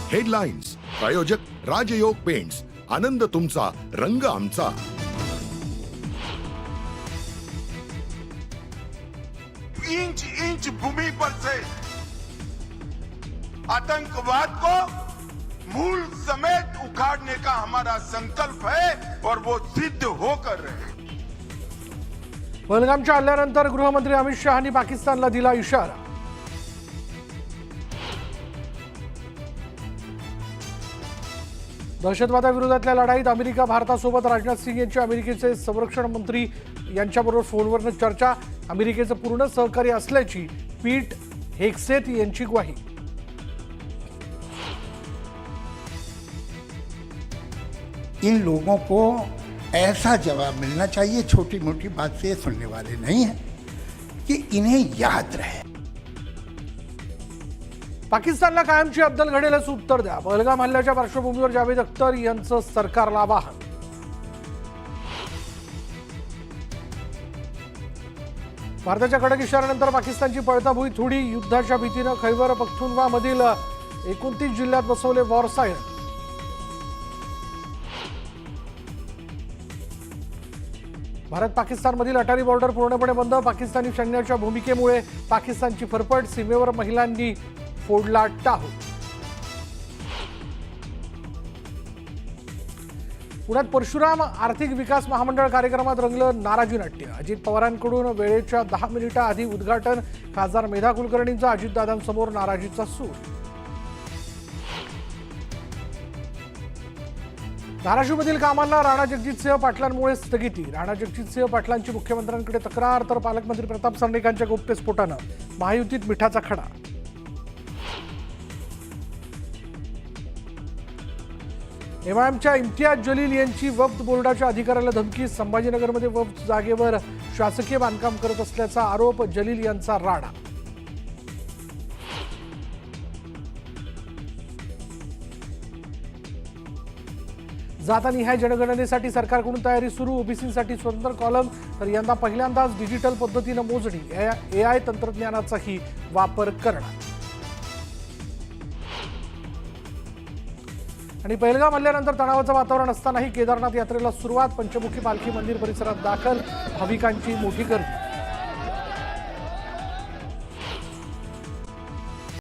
Headlines प्रायोजक राजयोग paints, आनंद तुमचा, रंग आमचा। इंच इंच भूमि पर से आतंकवाद को मूल समेत उखाड़ने का हमारा संकल्प है और वो सिद्ध होकर रहे। पहलगामच्या हल्ल्यानंतर गृहमंत्री अमित शहानी पाकिस्तानला दिला इशारा। दहशतवादाविरोधातल्या लढाईत अमेरिका भारतासोबत राजनाथ सिंह यांची अमेरिकेचे संरक्षण मंत्री यांच्याबरोबर फोनवरून चर्चा। अमेरिकेचं पूर्ण सहकार्य असल्याची पीट हेगसेथ यांची ग्वाही। इन लोगों को ऐसा जवाब मिलना चाहिए, छोटी मोटी बात से सुनने वाले नहीं है, कि इन्हें याद रहे। पाकिस्तानला कायमची अब्दल घडेल असं उत्तर द्या। पहलगाम हल्ल्याच्या पार्श्वभूमीवर जावेद अख्तर यांचं सरकारला आवाहन। भारताच्या कडक इशाऱ्यानंतर पाकिस्तानची पळताभुई थोडी। युद्धाच्या भीतीनं खैबर पख्तूनवा मधील 29 जिल्ह्यात बसवले वॉर सायरन। भारत पाकिस्तानमधील अटारी बॉर्डर पूर्णपणे बंद। पाकिस्तानी सैन्याच्या भूमिकेमुळे पाकिस्तानची फरफट। सीमेवर महिलांनी फोडला टाहू। पुण्यात परशुराम आर्थिक विकास महामंडळ कार्यक्रमात रंगलं नाराजी नाट्य। अजित पवारांकडून वेळेच्या 10 मिनिटांआधी उद्घाटन। खासदार मेधा कुलकर्णींचा अजितदादांसमोर नाराजीचा सूर। धाराशिवमधील कामांना राणा जगजितसिंह पाटलांमुळे स्थगिती। राणा जगजितसिंह पाटलांची मुख्यमंत्र्यांकडे तक्रार, तर पालकमंत्री प्रताप सरनाईकांच्या गौप्यस्फोटानं महायुतीत मिठाचा खडा। एमआयएमच्या इम्तियाज जलील यांची वक्फ बोर्डाच्या अधिकाऱ्याला धमकी। संभाजीनगरमध्ये वक्फ जागेवर शासकीय बांधकाम करत असल्याचा आरोप। जलील यांचा राडा। जातनिहाय जनगणनेसाठी सरकारकडून तयारी सुरू। ओबीसीसाठी स्वतंत्र कॉलम, तर यंदा पहिल्यांदाच डिजिटल पद्धतीनं मोजणी। एआय तंत्रज्ञानाचाही वापर करणार। आणि पहलगाम हल्ल्यानंतर तणावाचं वातावरण असतानाही केदारनाथ यात्रेला सुरुवात। पंचमुखी पालखी मंदिर परिसरात दाखल। भाविकांची मोठी गर्दी।